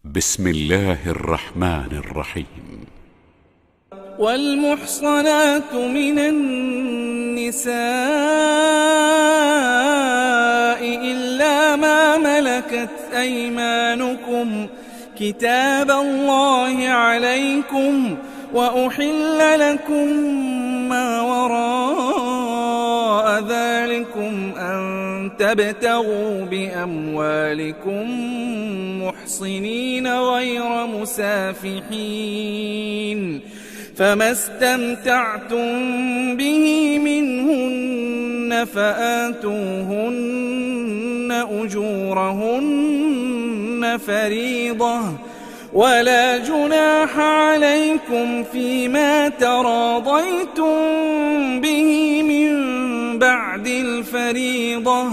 بسم الله الرحمن الرحيم. والمحصنات من النساء إلا ما ملكت أيمانكم كتاب الله عليكم، وأحل لكم ما وراء ذلكم أن تبتغوا بأموالكم محصنين غير مسافحين، فما استمتعتم به منهن فآتوهن أجورهن فريضة، ولا جناح عليكم فيما تراضيتم به من بعد الفريضة،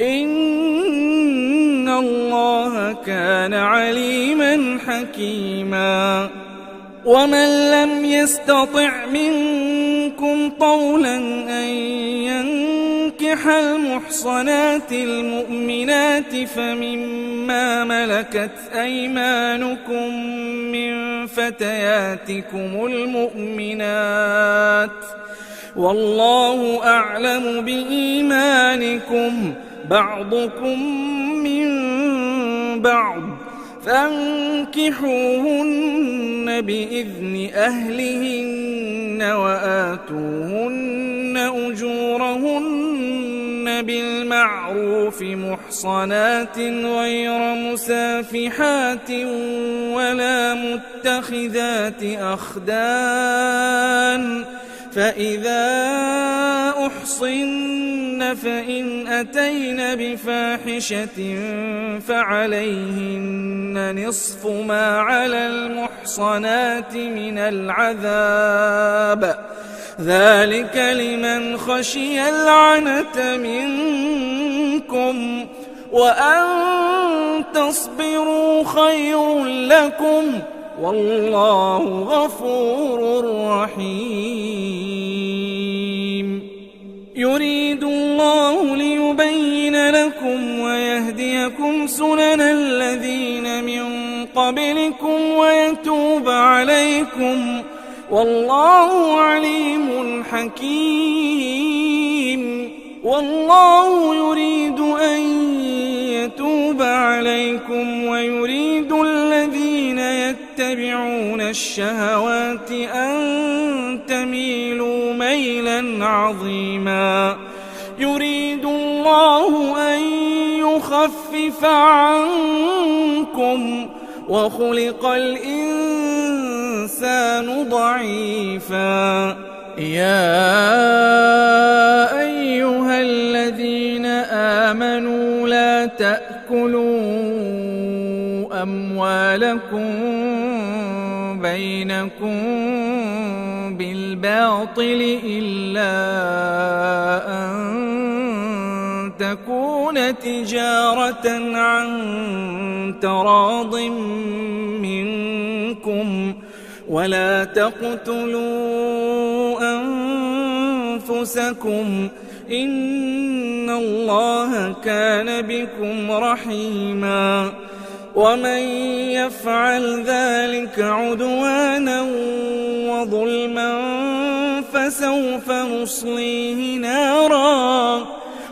إن الله كان عليما حكيما. ومن لم يستطع منكم طولا أن ينكح المحصنات المؤمنات فمما ملكت أيمانكم من فتياتكم المؤمنات، والله أعلم بإيمانكم، بعضكم من بعض، فانكحوهن بإذن أهلهن وآتوهن أجورهن بالمعروف محصنات غير مسافحات ولا متخذات أخدان، فإذا أحصن فإن أتين بفاحشة فعليهن نصف ما على المحصنات من العذاب، ذلك لمن خشي العنة منكم، وأن تصبروا خير لكم، والله غفور رحيم. يريد الله ليبين لكم ويهديكم سنن الذين من قبلكم ويتوب عليكم، والله عليم حكيم. والله يريد أن يتوب عليكم ويريد الذين يتبعون الشهوات أن تميلوا ميلا عظيما. يريد الله أن يخفف عنكم، وخلق الإنسان ضعيفا. يا أيها الذين آمنوا لا تأكلوا أموالكم بينكم بالباطل إلا أن تكون تجارة عن تراض منكم، ولا تقتلوا أنفسكم، إن الله كان بكم رحيما. ومن يفعل ذلك عدوانا وظلما فسوف نصليه نارا،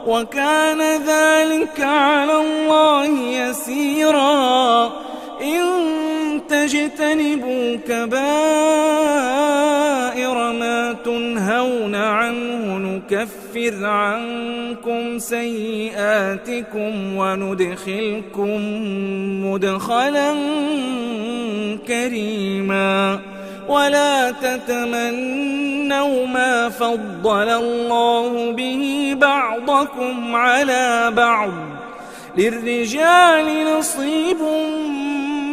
وكان ذلك على الله يسيرا. إن تجتنبوا كبائر ما تنهون عنه نكفر عنكم سيئاتكم وندخلكم مدخلا كريما. ولا تتمنوا ما فضل الله به بعضكم على بعض، للرجال نصيب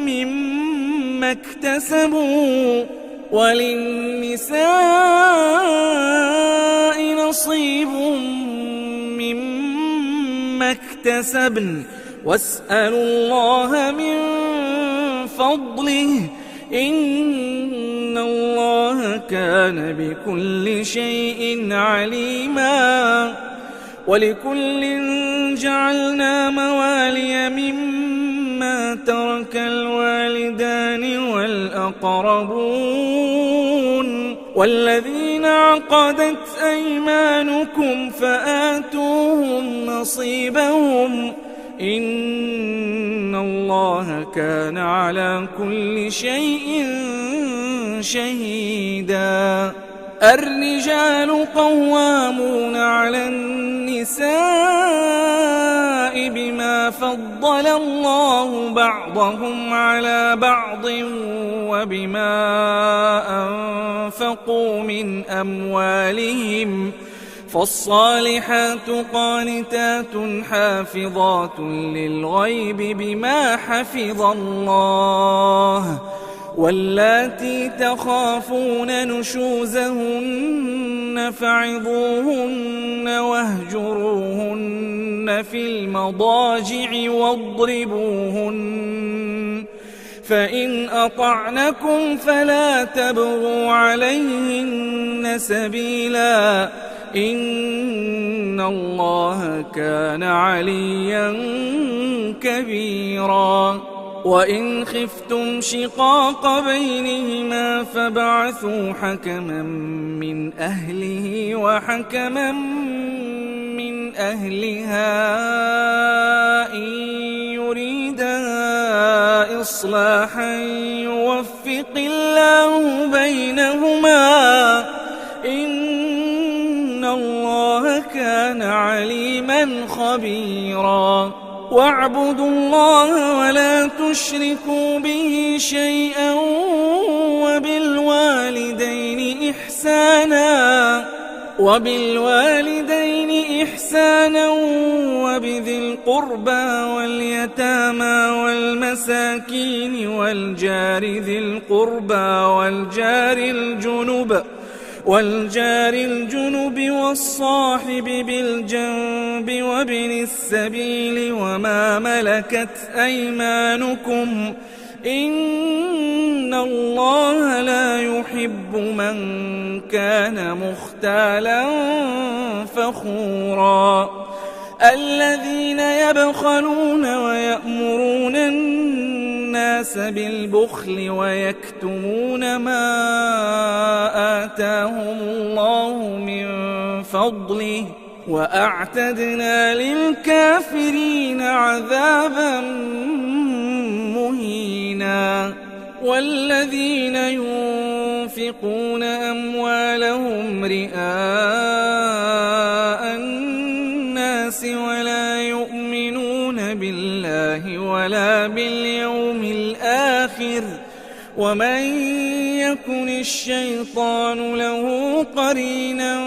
مما اكتسبوا وللنساء نصيب مما اكتسبن، واسألوا الله من فضله، إن الله كان بكل شيء عليما. ولكل جعلنا موالي مما ترك الوالدين الوالدان والأقربون والذين عقدت أيمانكم فآتوهم نصيبهم إن الله كان على كل شيء شهيدا. الرجال قوامون على النساء بما فضل الله بعضهم على بعض وبما أنفقوا من أموالهم فالصالحات قانتات حافظات للغيب بما حفظ الله واللاتي تخافون نشوزهن فعظوهن واهجروهن في المضاجع واضربوهن فإن أطعنكم فلا تبغوا عليهن سبيلا إن الله كان عليا كبيرا. وإن خفتم شقاق بينهما فابعثوا حكما من أهله وحكما من أهلها إن يريدا إصلاحا يوفق الله بينهما إن الله كان عليما خبيرا. واعبدوا الله ولا تشركوا به شيئا وبالوالدين إحسانا وبذي القربى واليتامى والمساكين والجار ذي القربى والجار الجنب والصاحب بالجنب وابن السبيل وما ملكت أيمانكم إن الله لا يحب من كان مختالا فخورا. الذين يبخلون ويأمرون الناس بالبخل ويكتمون ما آتاهم الله من فضله وأعتدنا للكافرين عذابا مهينا. والذين ينفقون أموالهم رئاء الناس ولا يؤمنون بالله ولا باليوم الآخر ومن يكن الشيطان له قرينا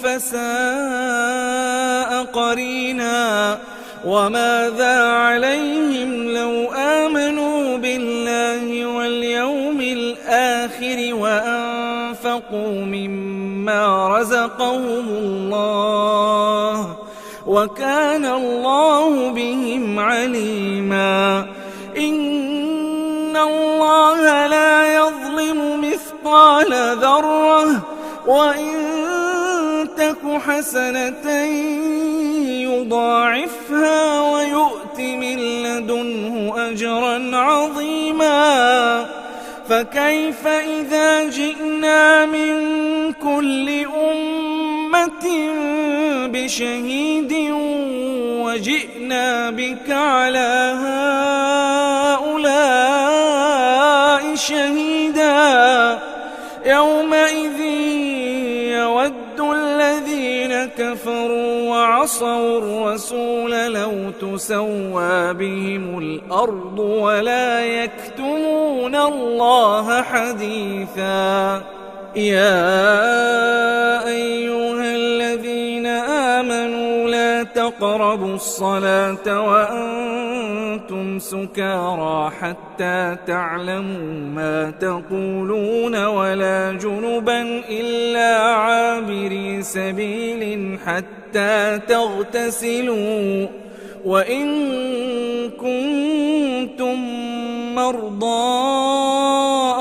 فساء قرينا. وماذا عليهم لو آمنوا بالله واليوم الآخر وأنفقوا مما رزقهم الله وكان الله بهم عليما. إن الله لا يظلم مثقال ذرة وإن تك حسنة يضاعفها ويؤت من لدنه أجرا عظيما. فكيف إذا جئنا من كل أمة بشهيد وجئنا بك على هؤلاء شهيدا. يومئذ يود الذين كفروا وعصوا الرسول لو تسوى بهم الأرض ولا يكتمون الله حديثا. يا أيها الذين آمنوا لا تقربوا الصلاة وأنتم سكارى حتى تعلموا ما تقولون ولا جنبا إلا عابري سبيل حتى تغتسلوا وإن كنتم مرضى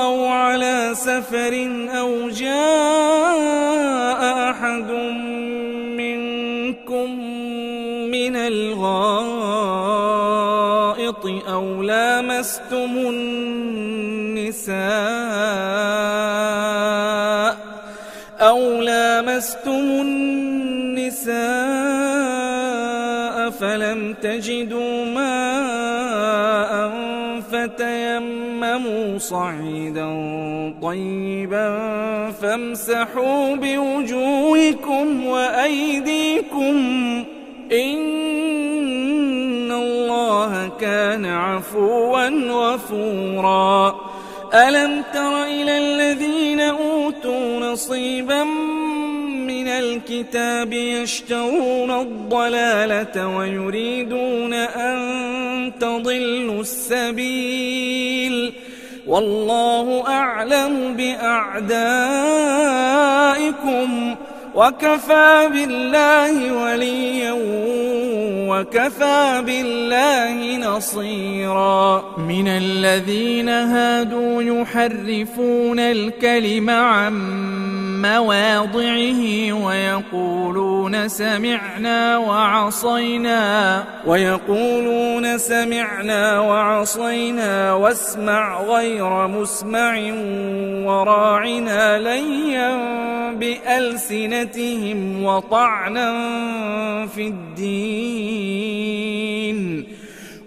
أو على سفر أو جاء أحد منكم من الغائط أو لامستم لامستم النساء فلم تجدوا ماء فتيمموا صعيدا طيبا فامسحوا بوجوهكم وأيديكم إن الله كان عفوا غفورا. ألم تر إلى الذين أوتوا نصيبا من الكتاب يشترون الضلالة ويريدون أن تضلوا السبيل والله أعلم بأعدائكم وكفى بالله وليا وكفى بالله نصيرا. من الذين هادوا يحرفون الكلم عن مواضعه ويقولون سمعنا وعصينا واسمع غير مسمع وراعنا ليا بألسنتهم وطعنا في الدين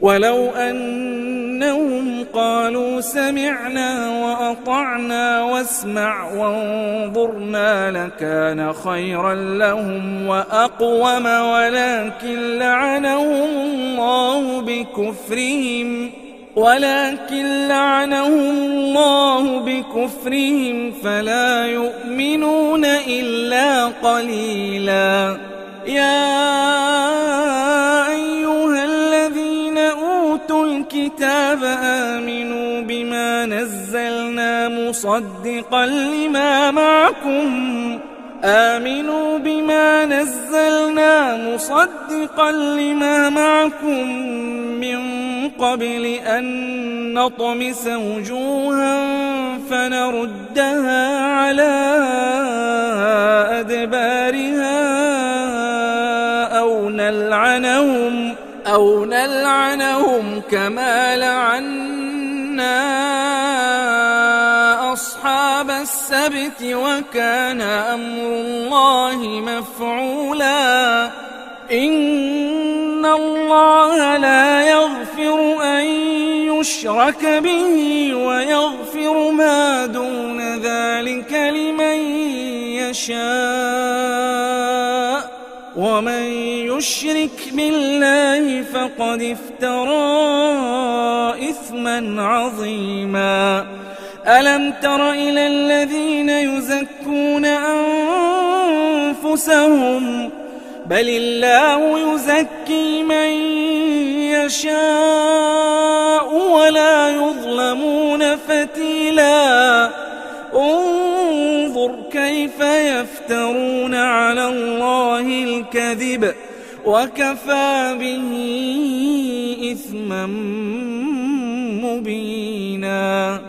ولو أنهم قالوا سمعنا وأطعنا واسمع وانظرنا لكان خيرا لهم وأقوم ولكن لعنهم الله بكفرهم فلا يؤمنون إلا قليلا. يا أيها الذين أوتوا الكتاب آمنوا بما نزلنا مصدقا لما معكم من قبل أن نطمس وجوها فنردها على أدبارها أو نلعنهم كما لعنا أصحاب السبت وكان أمر الله مفعولا. إن الله لا يغفر أن يشرك به ويغفر ما دون ذلك لمن يشاء ومن يشرك بالله فقد افترى إثما عظيما. ألم تر إلى الذين يزكون أنفسهم بل الله يزكي من يشاء ولا يظلمون فتيلا. انظر كيف يفترون على الله الكذب وكفى به إثما مبينا.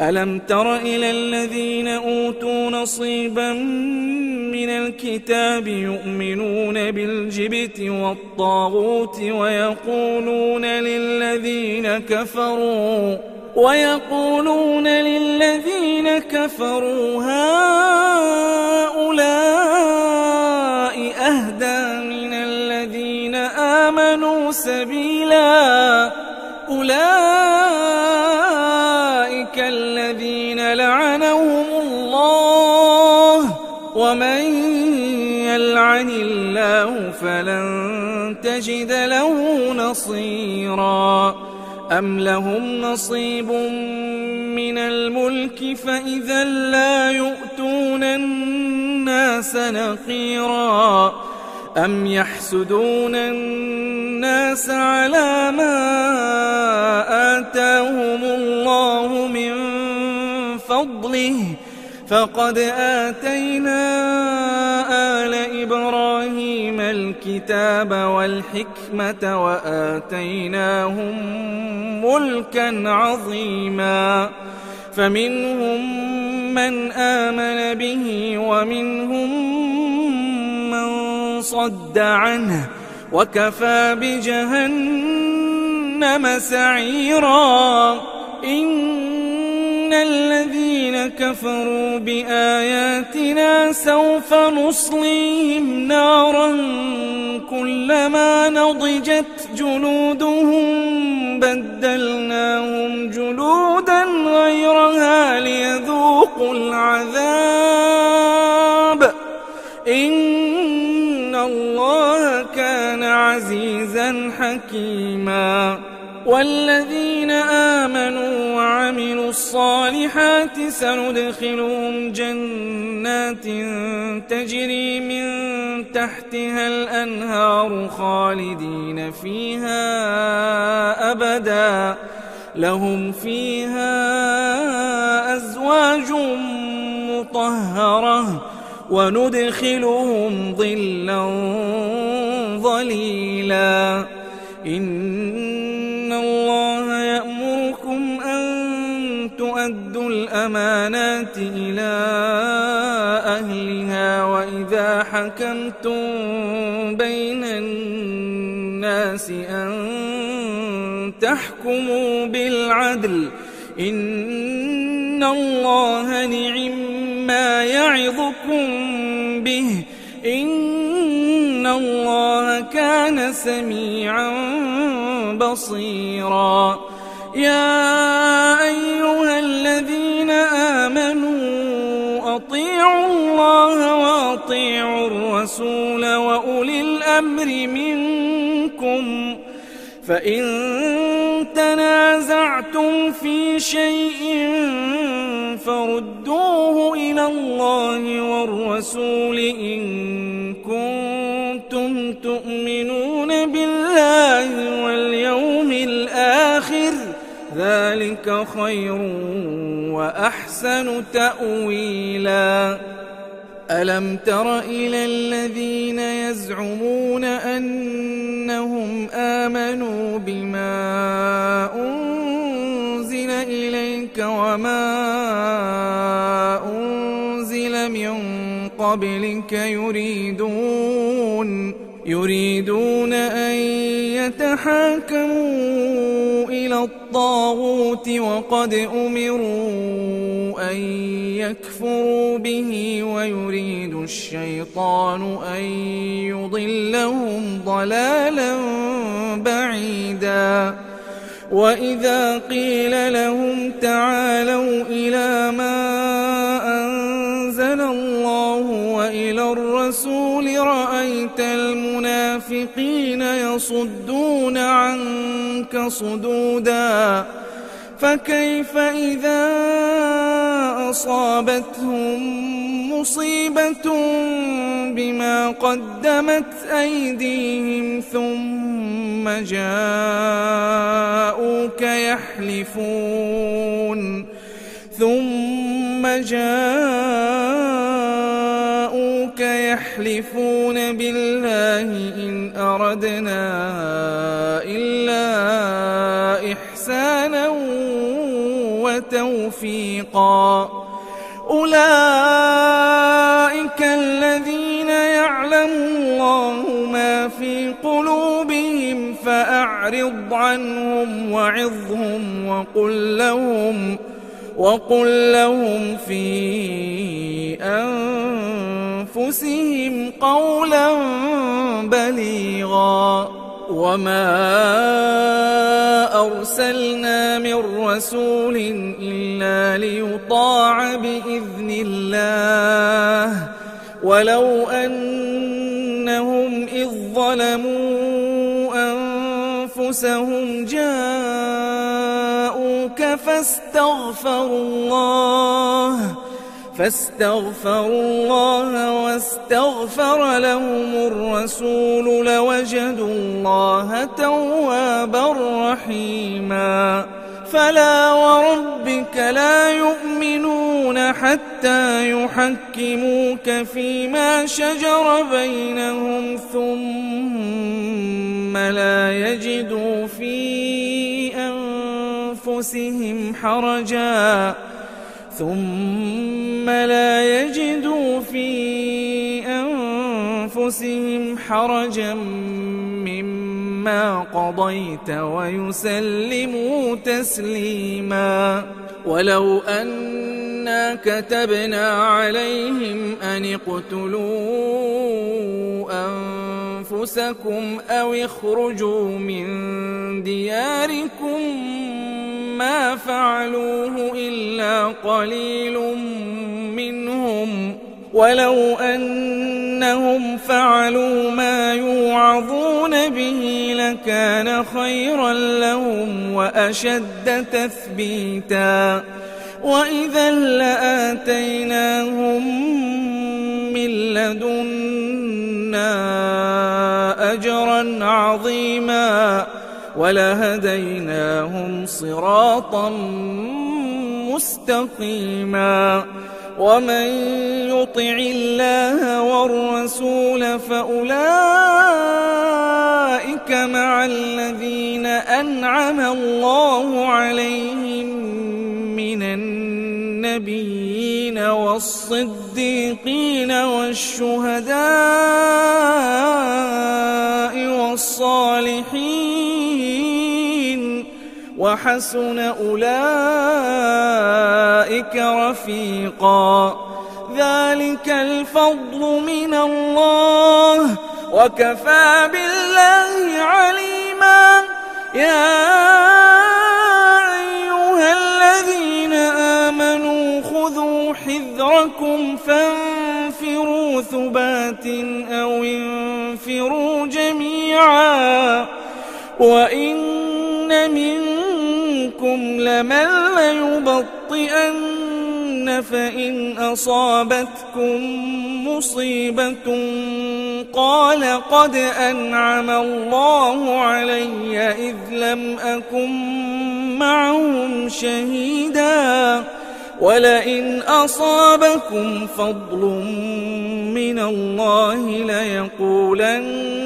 ألم تر إلى الذين أوتوا نصيبا من الكتاب يؤمنون بالجبت والطاغوت ويقولون للذين كفروا هؤلاء أهدى من الذين آمنوا سبيلا. أولئك الذين لعنهم الله ومن يلعن الله فلن تجد له نصيرا. أم لهم نصيب من الملك فإذا لا يؤتون الناس نقيرا. أم يحسدون الناس على ما آتاهم الله من فضله فقد آتينا آل إبراهيم الكتاب والحكمة وآتيناهم ملكا عظيما. فمنهم من آمن به ومنهم من صد عنه وكفى بجهنم جهنم سعيرا إن الذين كفروا بآياتنا سوف نصليهم نارا كلما نضجت جلودهم بدلناهم جلودا غيرها ليذوقوا العذاب إن الله كان عزيزا حكيما والذين آمنوا وعملوا الصالحات سندخلهم جنات تجري من تحتها الأنهار خالدين فيها أبدا لهم فيها أزواج مطهرة وندخلهم ظلا ظليلا إن الله يأمركم أن تؤدوا الأمانات إلى أهلها وإذا حكمتم بين الناس أن تحكموا بالعدل إن الله نعما يعظكم به إن الله كان سميعا بصيرا يا أيها الذين آمنوا أطيعوا الله وأطيعوا الرسول وأولي الأمر منكم فإن تنازعتم في شيء فردوه إلى الله والرسول إن كنتم تؤمنون بالله واليوم الآخر ذلك خير وأحسن تأويلا ألم تر إلى الذين يزعمون أنهم آمنوا بما أنزل إليك وما أنزل من قبلك يريدون أن يتحاكموا إلى الطاغوت وقد أمروا أن يكفروا به ويريد الشيطان أن يضلهم ضلالا بعيدا وإذا قيل لهم تعالوا إلى ما أنزل الله وإلى الرسول رأيت المنافقين يصدون عنك صدودا فكيف إذا أصابتهم مصيبة بما قدمت أيديهم ثم جاءوك يحلفون بالله إن أردنا إلا إحسانا وتوفيقا أولئك الذين يعلم الله ما في قلوبهم فأعرض عنهم وعظهم وقل لهم في أنفسهم قولا بليغا وما أرسلنا من رسول إلا ليطاع بإذن الله ولو أنهم إذ ظلموا أنفسهم جاءوك فاستغفروا الله واستغفر لهم الرسول لوجدوا الله توابا رحيما فلا وربك لا يؤمنون حتى يحكموك فيما شجر بينهم ثم لا يجدوا في أنفسهم حرجا مما ما قضيت ويسلموا تسليما. ولو أنا كتبنا عليهم أن اقتلوا أنفسكم أو اخرجوا من دياركم ما فعلوه إلا قليل منهم، ولو أنهم فعلوا ما يوعظون به لكان خيرا لهم وأشد تثبيتا، وإذا لآتيناهم من لدنا أجرا عظيما ولهديناهم صراطا مستقيما. ومن يطع الله والرسول فأولئك مع الذين أنعم الله عليهم من النبيين والصديقين والشهداء والصالحين وحسن أولئك رفيقا. ذلك الفضل من الله وكفى بالله عليما. يا أيها الذين آمنوا خذوا حذركم فانفروا ثبات أو انفروا جميعا وإن منكم لمن ليبطئن فإن أصابتكم مصيبة قال قد أنعم الله علي إذ لم أكن معهم شهيدا ولئن أصابكم فضل من الله ليقولن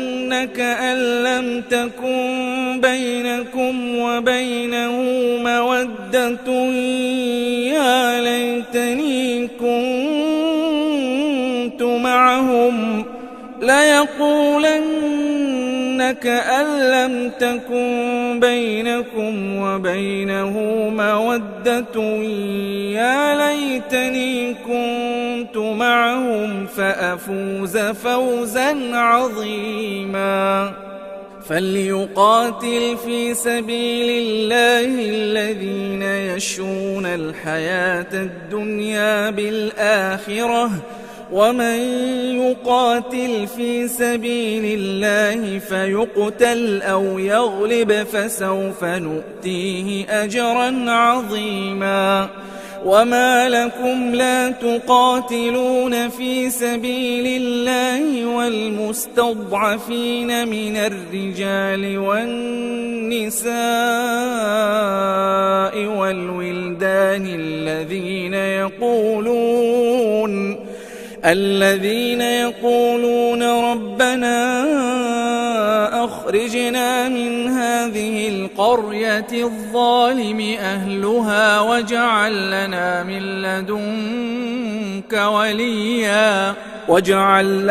كأن لم تكن بينكم وبينه مودة يا ليتني كنت معهم ليقولن كأن لم تكن بينكم وبينه مودة يا ليتني كنت معهم فأفوز فوزا عظيما. فليقاتل في سبيل الله الذين يشرون الحياة الدنيا بالآخرة ومن يقاتل في سبيل الله فيقتل أو يغلب فسوف نؤتيه أجرا عظيما. وما لكم لا تقاتلون في سبيل الله والمستضعفين من الرجال والنساء والولدان الذين يقولون ربنا أخرجنا من هذه القرية الظالم أهلها واجعل لنا من لدنك وليا واجعل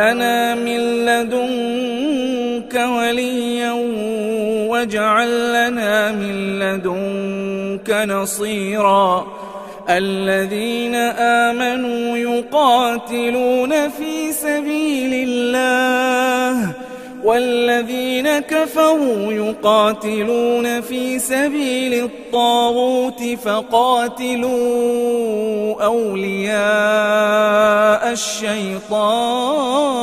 لنا من لدنك نصيرا. الذين آمنوا يقاتلون في سبيل الله والذين كفروا يقاتلون في سبيل الطاغوت فقاتلوا أولياء الشيطان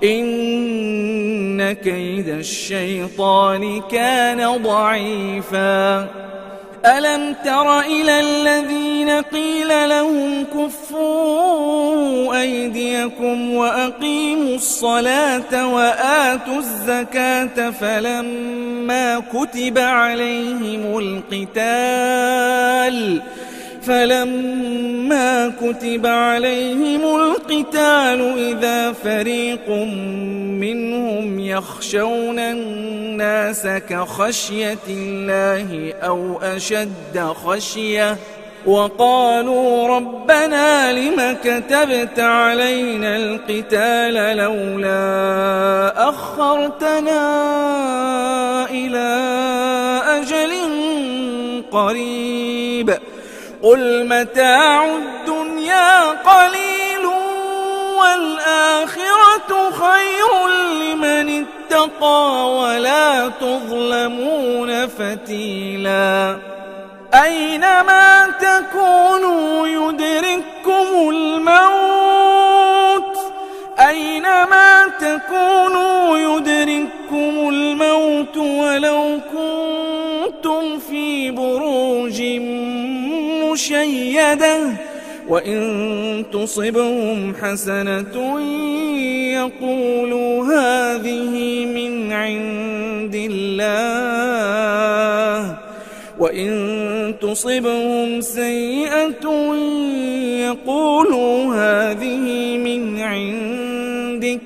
إن كيد الشيطان كان ضعيفا. ألم تر إلى الذين قيل لهم كفوا أيديكم وأقيموا الصلاة وآتوا الزكاة فلما كتب عليهم القتال إذا فريق منهم يخشون الناس كخشية الله أو أشد خشية وقالوا ربنا لم كتبت علينا القتال لولا أخرتنا إلى أجل قريب قل متاع الدنيا قليل والآخرة خير لمن اتقى ولا تظلمون فتيلا أينما تكونوا يدرككم الموت ولو كنتم في بروج مشيدة وإن تصبهم حسنة يقولوا هذه من عند الله وإن تصبهم سيئة يقولوا هذه من عندك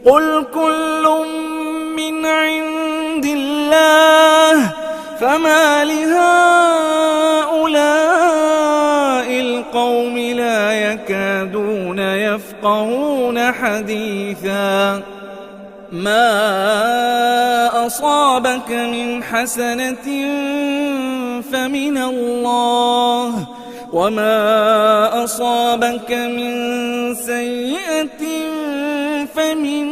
قل كل من عند الله فما لهؤلاء القوم لا يكادون يفقهون حديثا ما أصابك من حسنة فمن الله وما أصابك من سيئة فمن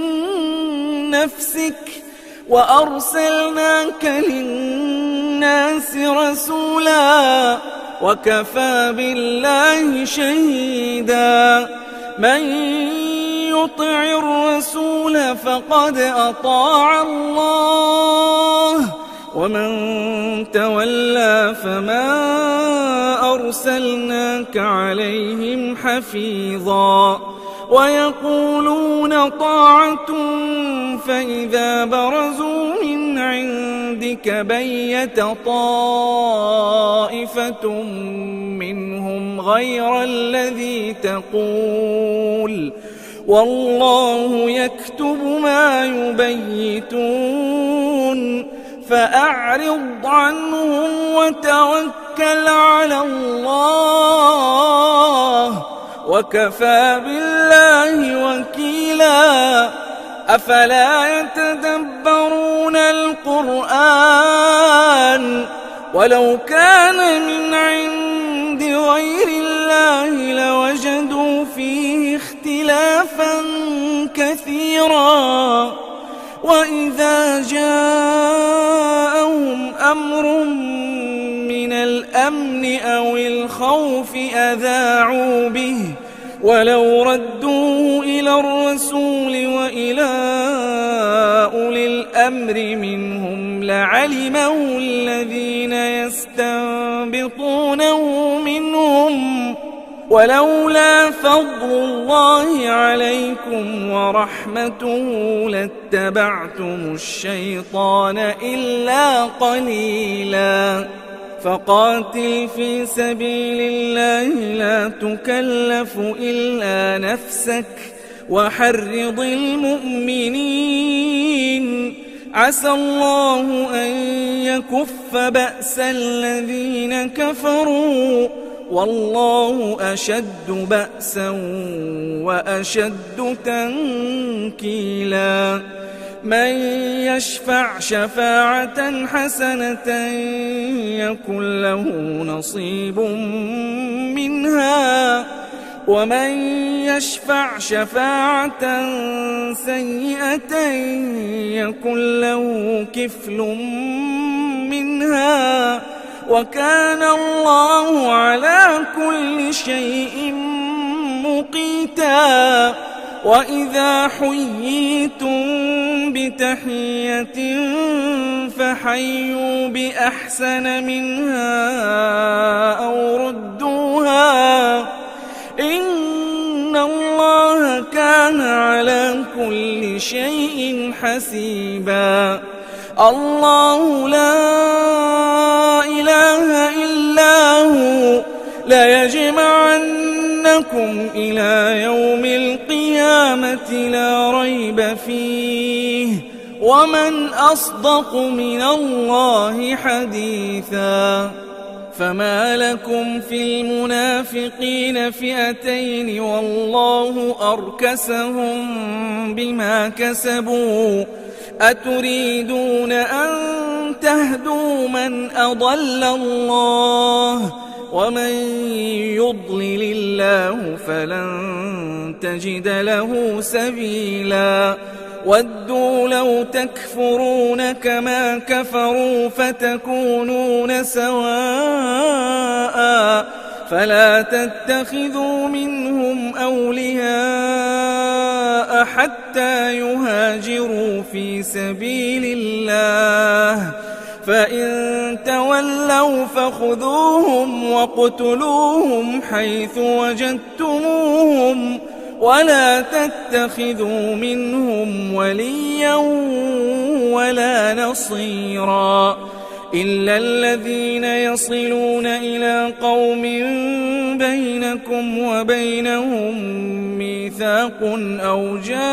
نفسك وأرسلناك للناس رسولا وكفى بالله شهيدا من يطع الرسول فقد أطاع الله ومن تولى فما أرسلناك عليهم حفيظا ويقولون طاعة فإذا برزوا من عندك بيت طائفة منهم غير الذي تقول والله يكتب ما يبيتون فأعرض عنهم وتوكل على الله وكفى بالله وكيلا أفلا يتدبرون القرآن ولو كان من عند غير الله لوجدوا فيه اختلافا كثيرا وإذا جاءهم أمر من الأمن أو الخوف أذاعوا به ولو ردوه إلى الرسول وإلى أولي الأمر منهم لعلمه الذين يستنبطونه منهم ولولا فضل الله عليكم ورحمته لاتبعتم الشيطان إلا قليلا فقاتل في سبيل الله لا تكلف إلا نفسك وحرض المؤمنين عسى الله أن يكف بأس الذين كفروا والله أشد بأسا وأشد تنكيلا من يشفع شفاعة حسنة يكن له نصيب منها ومن يشفع شفاعة سيئة يكن له كفل منها وكان الله على كل شيء مقيتا وإذا حييتم بتحية فحيوا بأحسن منها أو ردوها إن الله كان على كل شيء حسيبا الله لا إله إلا هو ليجمعنكم إلى يوم القيامة لا ريب فيه ومن أصدق من الله حديثا فما لكم في المنافقين فئتين والله أركسهم بما كسبوا أتريدون أن تهدوا من أضل الله ومن يضلل الله فلن تجد له سبيلا ودوا لو تكفرون كما كفروا فتكونون سواء فلا تتخذوا منهم أولياء حتى يهاجروا في سبيل الله فإن تولوا فخذوهم واقتلوهم حيث وجدتموهم ولا تتخذوا منهم وليا ولا نصيرا إلا الذين يصلون إلى قوم بينكم وبينهم ميثاق أو جاءوكم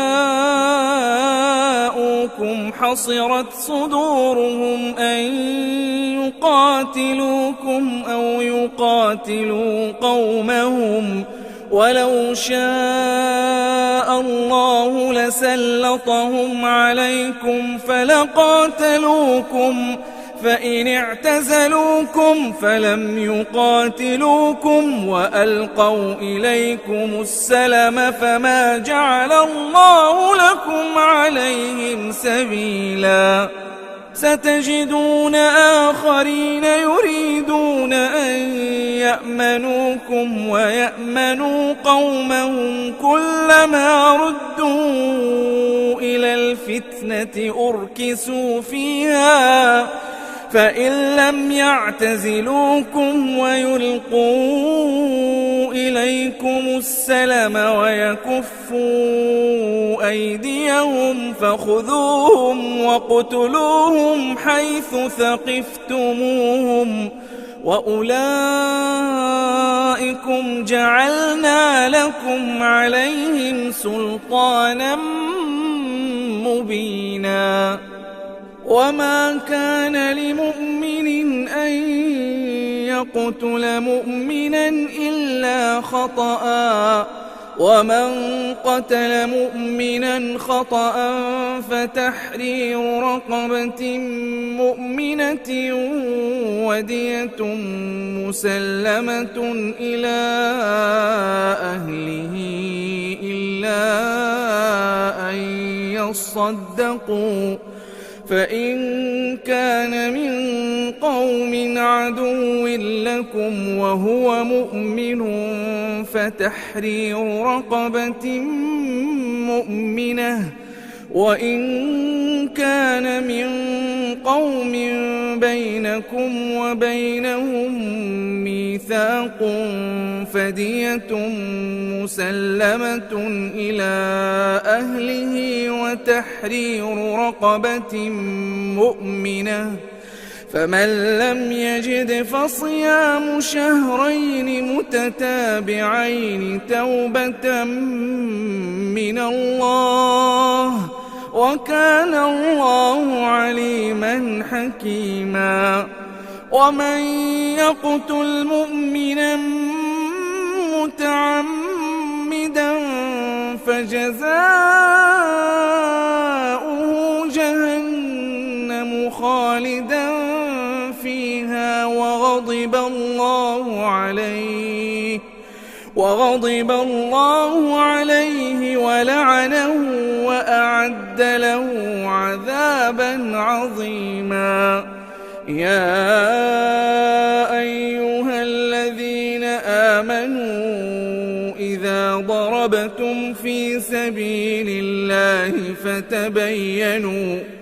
حصرت صدورهم أن يقاتلوكم أو يقاتلوا قومهم ولو شاء الله لسلطهم عليكم فلقاتلوكم فإن اعتزلوكم فلم يقاتلوكم وألقوا إليكم السلم فما جعل الله لكم عليهم سبيلا ستجدون آخرين يريدون أن يأمنوكم ويأمنوا قومهم كلما ردوا إلى الفتنة أركسوا فيها فإن لم يعتزلوكم ويلقوا إليكم السلم ويكفوا أيديهم فخذوهم واقتلوهم حيث ثقفتموهم وأولئكم جعلنا لكم عليهم سلطانا مبينا وما كان لمؤمن أن يقتل مؤمنا إلا خطأ ومن قتل مؤمنا خطأ فتحرير رقبة مؤمنة ودية مسلمة إلى أهله إلا أن يصدقوا فإن كان من قوم عدو لكم وهو مؤمن فتحرير رقبة مؤمنة وإن كان من قوم بينكم وبينهم ميثاق فدية مسلمة إلى أهله وتحرير رقبة مؤمنة فمن لم يجد فصيام شهرين متتابعين توبة من الله وكان الله عليما حكيما ومن يقتل مؤمنا متعمدا فجزاؤه جهنم خالدا فيها وغضب الله عليه ولعنه وأعد له عذابا عظيما يا أيها الذين آمنوا إذا ضربتم في سبيل الله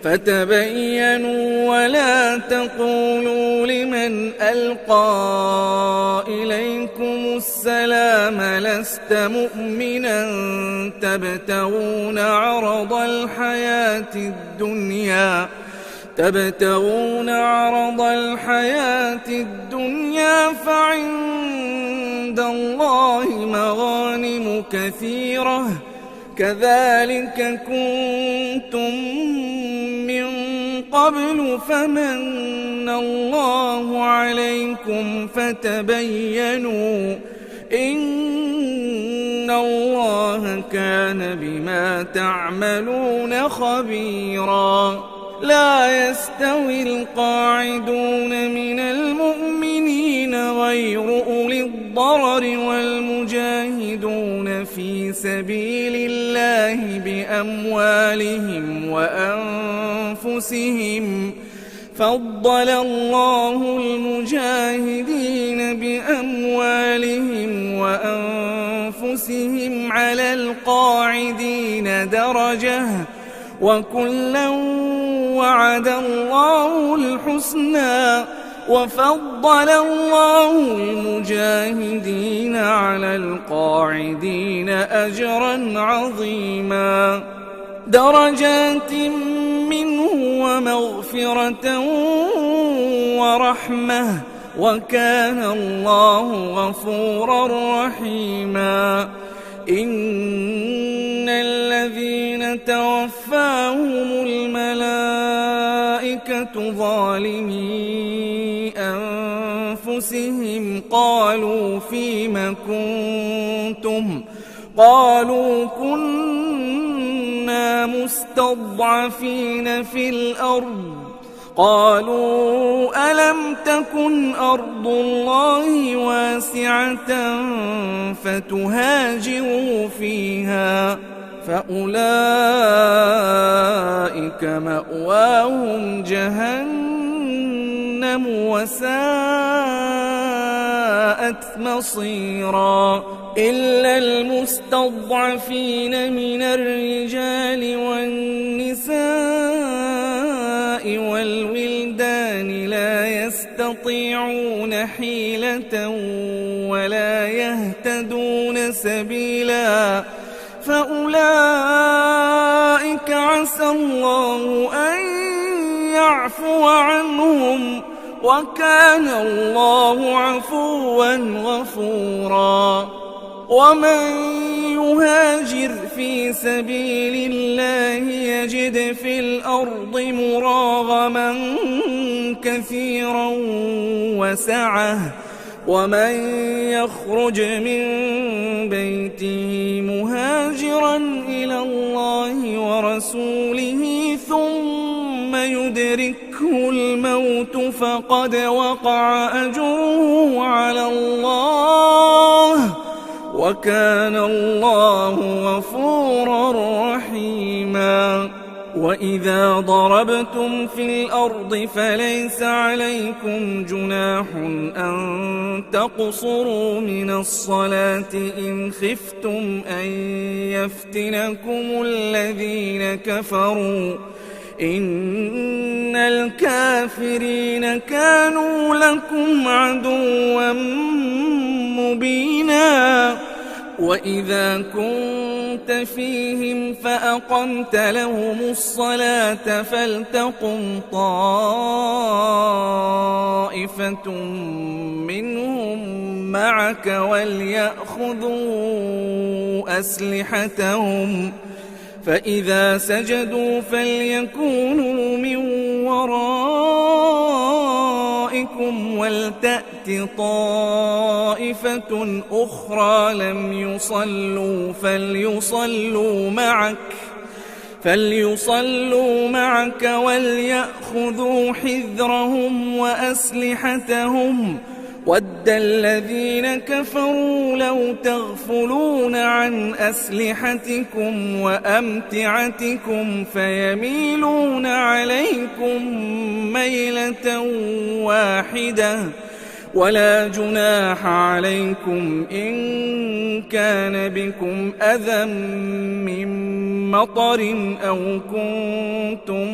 فتبينوا ولا تقولوا لمن ألقى إليكم السلام لست مؤمنا تبتغون عرض الحياة الدنيا فعند الله مغانم كثيرة كذلك كنتم من قبل فمن الله عليكم فتبينوا إن الله كان بما تعملون خبيرا. لا يستوي القاعدون من المؤمنين غير أولي الضرر والمجاهدون في سبيل الله بأموالهم وأنفسهم. فضل الله المجاهدين بأموالهم وأنفسهم على القاعدين درجة وكلا وعد الله الحسنى. وفضل الله المجاهدين على القاعدين أجرا عظيما درجات منه ومغفرة ورحمة وكان الله غفورا رحيما. إن الذين توفاهم الملائكة ظالمي أنفسهم قالوا فيم كنتم قالوا كنا مستضعفين في الأرض قالوا ألم تكن أرض الله واسعة فتهاجروا فيها فأولئك مأواهم جهنم وساءت مصيرا. إلا المستضعفين من الرجال والنساء والولدان لا يستطيعون حيلة ولا يهتدون سبيلا فأولئك عسى الله أن يعفو عنهم وكان الله عفوا غفورا. ومن يهاجر في سبيل الله يجد في الأرض مراغما كثيرا وسعة ومن يخرج من بيته مهاجرا إلى الله ورسوله ثم يدركه الموت فقد وقع أجره على الله وكان الله غفورا رحيما. وإذا ضربتم في الأرض فليس عليكم جناح أن تقصروا من الصلاة إن خفتم أن يفتنكم الذين كفروا إن الكافرين كانوا لكم عدوا مبينا. وإذا كنت فيهم فأقمت لهم الصلاة فلتقم طائفة منهم معك وليأخذوا أسلحتهم فإذا سجدوا فليكونوا من ورائكم ولتأت طائفة أخرى لم يصلوا فليصلوا معك وليأخذوا حذرهم وأسلحتهم ود الذين كفروا لو تغفلون عن أسلحتكم وأمتعتكم فيميلون عليكم ميلة واحدة ولا جناح عليكم إن كان بكم أذى من مطر أو كنتم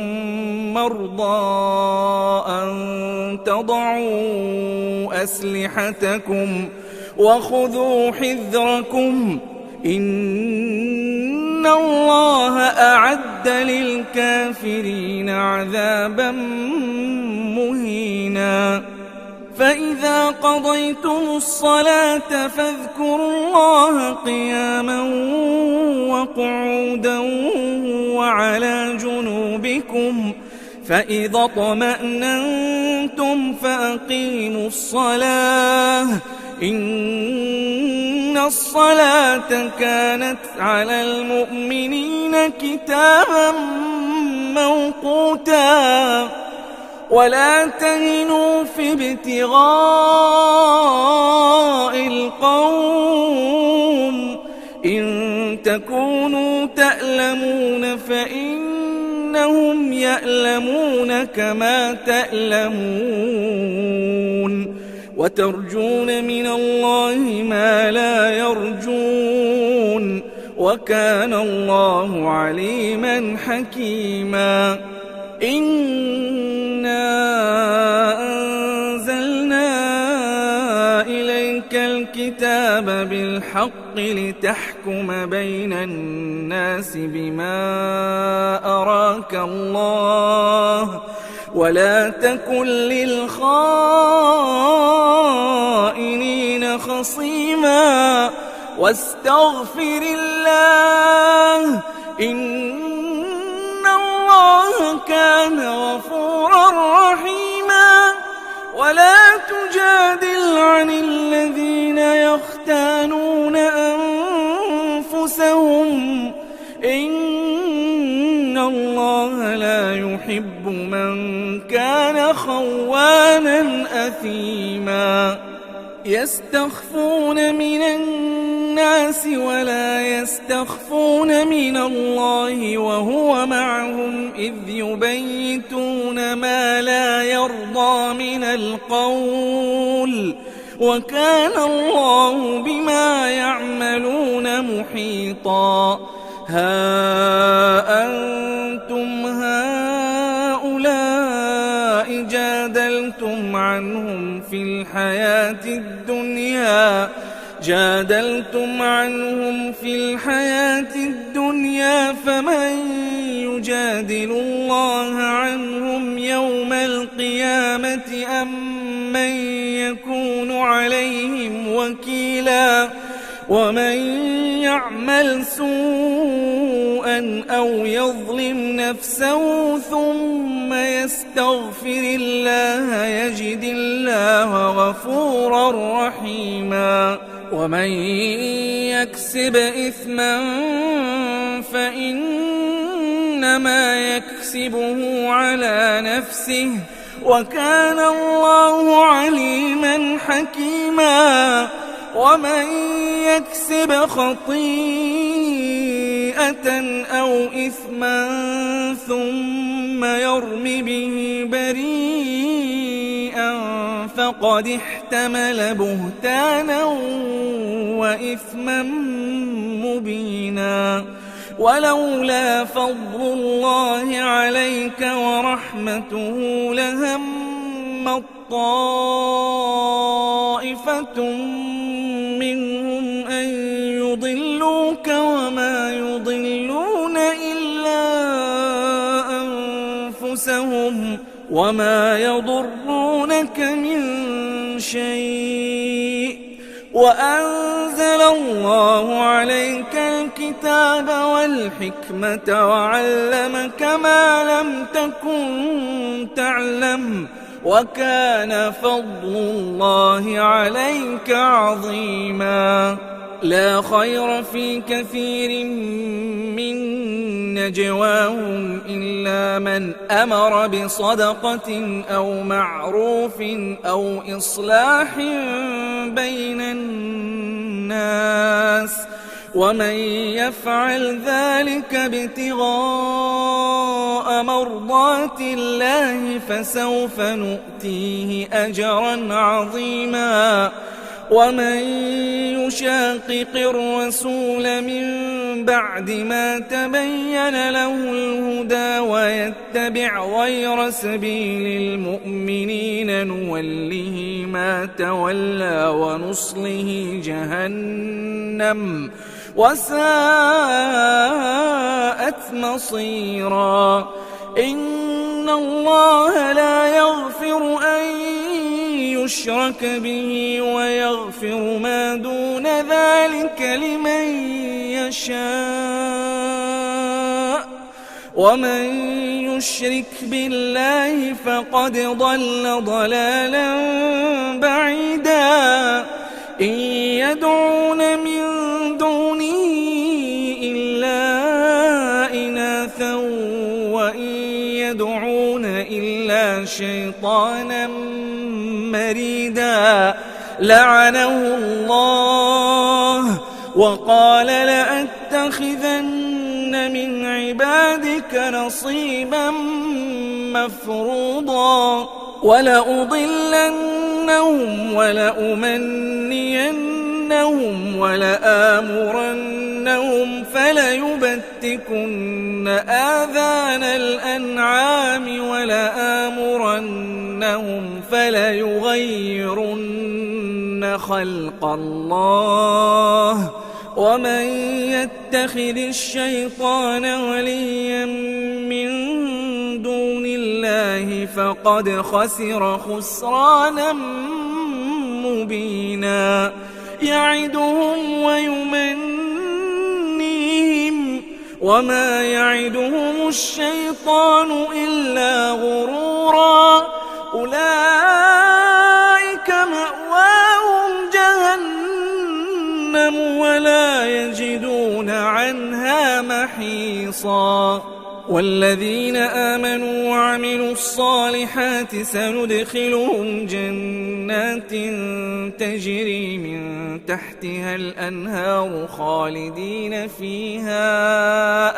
مرضى أن تضعوا أسلحتكم وخذوا حذركم إن الله أعد للكافرين عذابا مهينا. فإذا قضيتم الصلاة فاذكروا الله قياما وقعودا وعلى جنوبكم فإذا اطمأننتم فأقيموا الصلاة إن الصلاة كانت على المؤمنين كتابا موقوتا ولا تهنوا في ابتغاء القوم إن تكونوا تألمون فإنهم يألمون كما تألمون وترجون من الله ما لا يرجون وكان الله عليما حكيما إنا أنزلنا إليك الكتاب بالحق لتحكم بين الناس بما أراك الله ولا تكن للخائنين خصيما واستغفر الله إن الله كان غفورا رحيما ولا تجادل عن الذين يختانون أنفسهم إن الله لا يحب من كان خوانا أثيما يستخفون من الناس ولا يستخفون من الله وهو معهم إذ يبيتون ما لا يرضى من القول وكان الله بما يعملون محيطا ها أنتم هؤلاء جادلتم عنهم في الحياة الدنيا فمن يجادل الله عنهم يوم القيامة أم من يكون عليهم وكيلا ومن يعمل سوءا أو يظلم نفسه ثم يستغفر الله يجد الله غفورا رحيما ومن يكسب إثما فإنما يكسبه على نفسه وكان الله عليما حكيما ومن يكسب خطيئة أو إثما ثم يرم به بريئا فقد احتمل بهتانا وإثما مبينا ولولا فضل الله عليك ورحمته لهم طائفة منهم أن يضلوك وما يضلون إلا أنفسهم وما يضرونك من شيء وأنزل الله عليك الكتاب والحكمة وعلمك ما لم تكن تعلم وكان فضل الله عليك عظيما لا خير في كثير من نجواهم إلا من أمر بصدقة أو معروف أو إصلاح بين الناس ومن يفعل ذلك ابتغاء مرضات الله فسوف نؤتيه أجرا عظيما ومن يشاقق الرسول من بعد ما تبين له الهدى ويتبع غير سبيل المؤمنين نوله ما تولى ونصله جهنم وساءت مصيرا إن الله لا يغفر أن يشرك به ويغفر ما دون ذلك لمن يشاء ومن يشرك بالله فقد ضل ضلالا بعيدا إن يدعون من دونه إلا إناثا وإن يدعون إلا شيطانا مريدا لعنه الله وقال لأتخذن من عبادك نصيبا مفروضا ولأضلنهم ولأمنينهم ولآمرنهم فليبتكن آذان الأنعام ولآمرنهم فليغيرن خلق الله ومن يتخذ الشيطان وليا من دون الله فقد خسر خسرانا مبينا يعدهم ويمنيهم وما يعدهم الشيطان إلا غرورا أولئك مأواهم جهنم ولا يجدون عنها محيصا والذين آمنوا وعملوا الصالحات سندخلهم جنات تجري من تحتها الأنهار خالدين فيها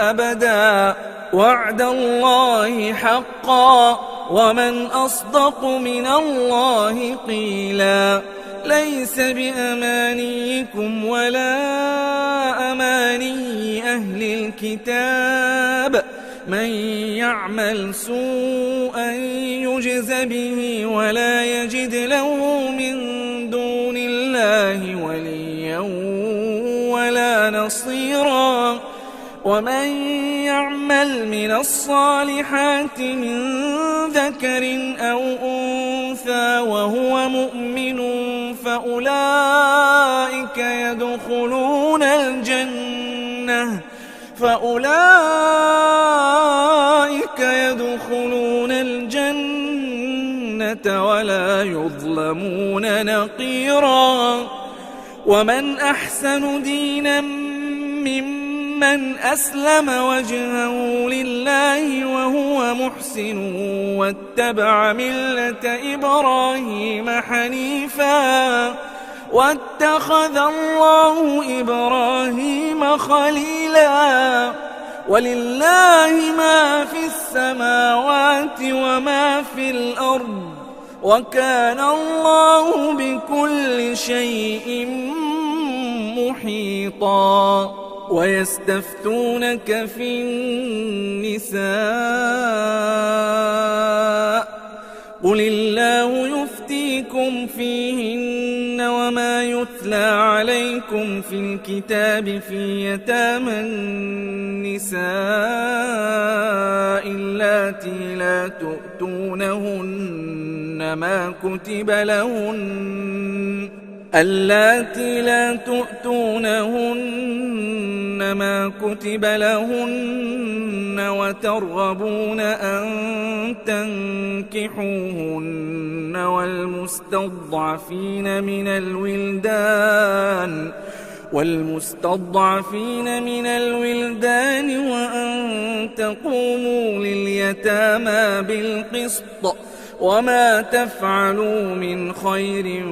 أبدا وعد الله حقا ومن أصدق من الله قيلا ليس بأمانيكم ولا أماني أهل الكتاب من يعمل سوءا يجز به ولا يجد له من دون الله وليا ولا نصيرا ومن يعمل من الصالحات من ذكر أو أنثى وهو مؤمن فأولئك يدخلون الجنة ولا يظلمون نقيرا ومن أحسن دينا ممن أسلم وجهه لله وهو محسن واتبع ملة إبراهيم حنيفا واتخذ الله إبراهيم خليلا ولله ما في السماوات وما في الأرض وكان الله بكل شيء محيطا ويستفتونك في النساء قل الله يفتيكم فيهن وما يتلى عليكم في الكتاب في يتامى النساء اللاتي لا تؤتونهن ما كتب لهن وترغبون أن تنكحوهن والمستضعفين من الولدان وأن تقوموا لليتامى بالقسط وما تفعلوا من خير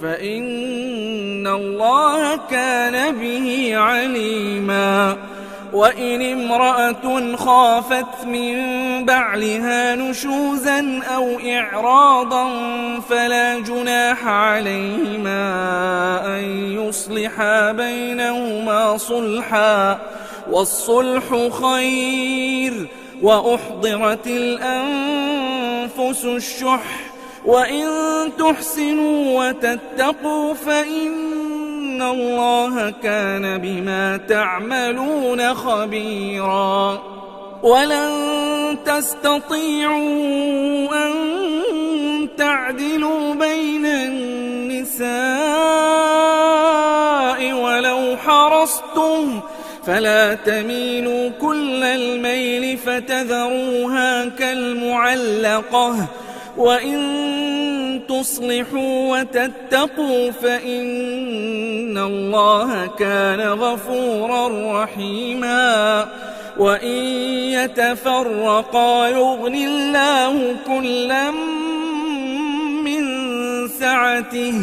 فإن الله كان به عليما وإن امرأة خافت من بعلها نشوزا أو إعراضا فلا جناح عليهما أن يصلحا بينهما صلحا والصلح خير وأحضرت الأنفس الشح وإن تحسنوا وتتقوا فإن الله كان بما تعملون خبيرا ولن تستطيعوا أن تعدلوا بين النساء ولو حرصتم فلا تميلوا كل الميل فتذروها كالمعلقة وإن تصلحوا وتتقوا فإن الله كان غفورا رحيما وإن يتفرقا يغن الله كلا من سعته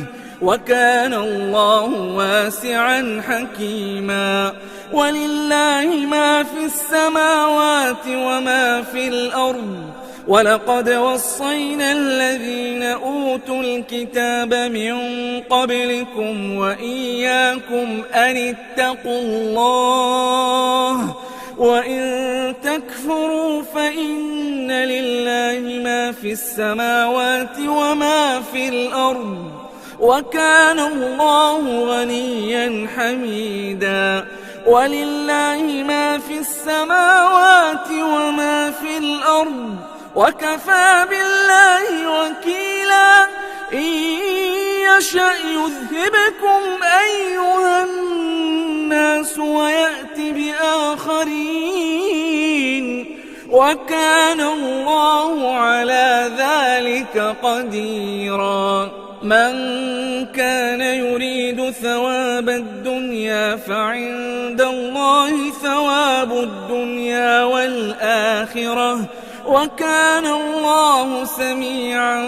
وكان الله واسعا حكيما ولله ما في السماوات وما في الأرض ولقد وصينا الذين أوتوا الكتاب من قبلكم وإياكم أن اتقوا الله وإن تكفروا فإن لله ما في السماوات وما في الأرض وكان الله غنيا حميدا ولله ما في السماوات وما في الأرض وكفى بالله وكيلا إن يشأ يذهبكم أيها الناس ويأت بآخرين وكان الله على ذلك قديرا من كان يريد ثواب الدنيا فعند الله ثواب الدنيا والآخرة وكان الله سميعا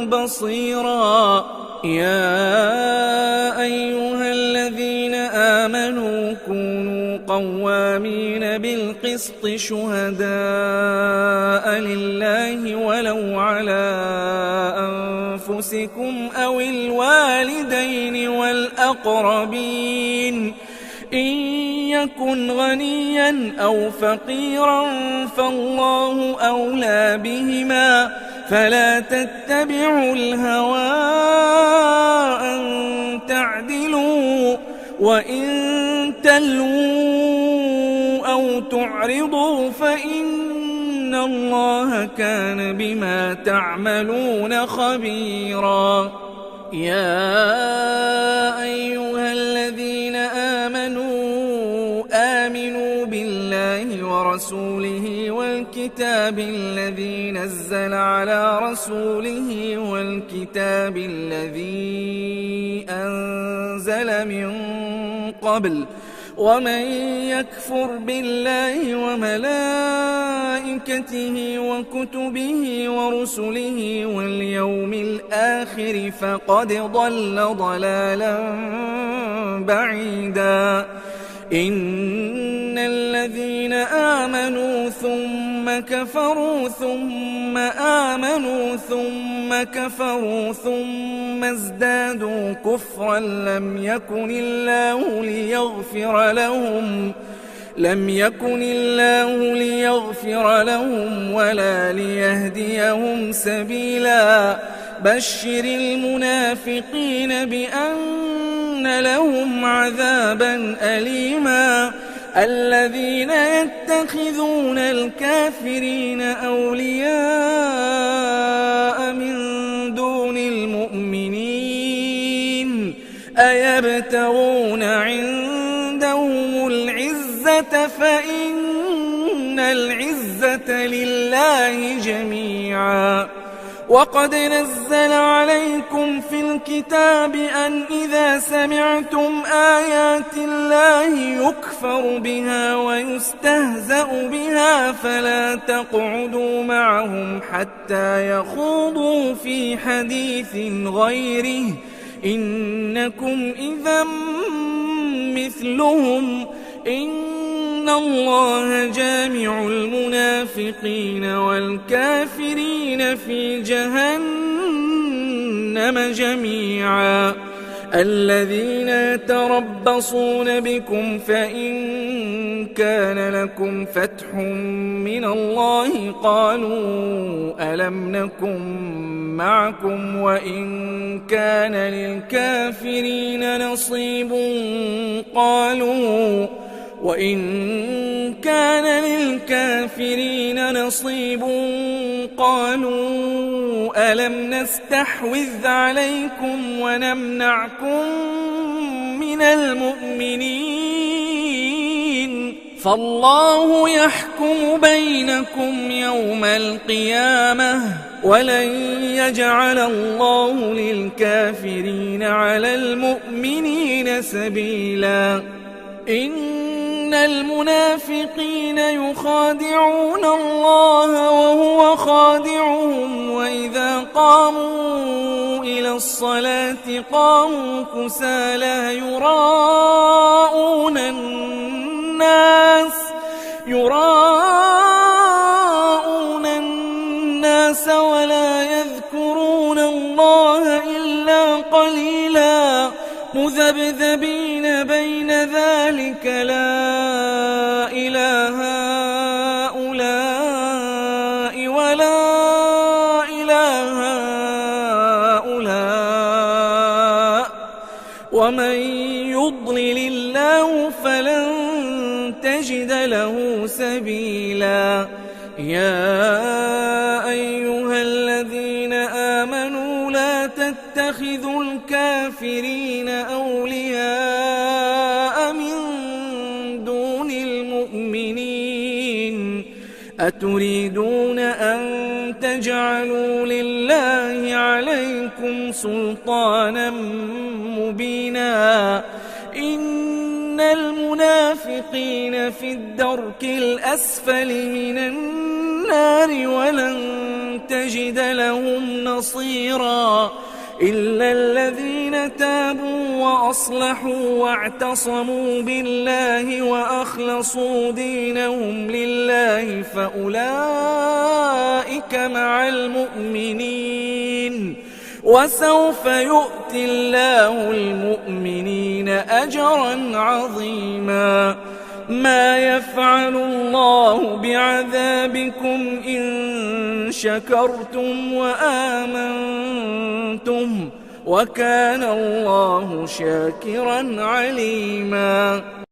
بصيرا يا أيها الذين آمنوا كونوا قوامين بالقسط شهداء لله ولو على أنفسكم أو الوالدين والأقربين إن يكن غنيا أو فقيرا فالله أولى بهما فلا تتبعوا الهوى أن تعدلوا وإن تلووا أو تعرضوا فإن الله كان بما تعملون خبيرا يا أيها الذين آمنوا بالله ورسوله والكتاب الذي نزل على رسوله والكتاب الذي أنزل من قبل ومن يكفر بالله وملائكته وكتبه ورسله واليوم الآخر فقد ضل ضلالا بعيدا إن الذين آمنوا ثم كفروا ثم آمنوا ثم كفروا ثم ازدادوا كفرا لم يكن الله ليغفر لهم ولا ليهديهم سبيلا بشر المنافقين بأن لهم عذابا أليما الذين يتخذون الكافرين أولياء من دون المؤمنين أيبتغون عندهم العزة فإن العزة لله جميعا وقد نزل عليكم في الكتاب أن إذا سمعتم آيات الله يكفر بها ويستهزأ بها فلا تقعدوا معهم حتى يخوضوا في حديث غيره إنكم إذا مثلهم إن الله جامع المنافقين والكافرين في جهنم جميعا الذين يتربصون بكم فإن كان لكم فتح من الله قالوا ألم نكن معكم وإن كان للكافرين نصيب قالوا ألم نستحوذ عليكم ونمنعكم من المؤمنين فالله يحكم بينكم يوم القيامة ولن يجعل الله للكافرين على المؤمنين سبيلا إن المنافقين يخادعون الله وهو خادعهم وإذا قاموا إلى الصلاة قاموا كسالى يراءون الناس ولا يذكرون الله إلا قليلا مذبذبين بين ذلك لا إله هؤلاء ولا إله هؤلاء ومن يضلل الله فلن تجد له سبيلا يا أيها الذين آمنوا لا تتخذوا الكافرين أولياء من دون المؤمنين أتريدون أن تجعلوا لله عليكم سلطانا مبينا إن المنافقين في الدرك الأسفل من النار ولن تجد لهم نصيرا إلا الذين تابوا وأصلحوا واعتصموا بالله وأخلصوا دينهم لله فأولئك مع المؤمنين وسوف يؤتي الله المؤمنين أجرا عظيما ما يفعل الله بعذابكم إن شكرتم وآمنتم وكان الله شاكرا عليما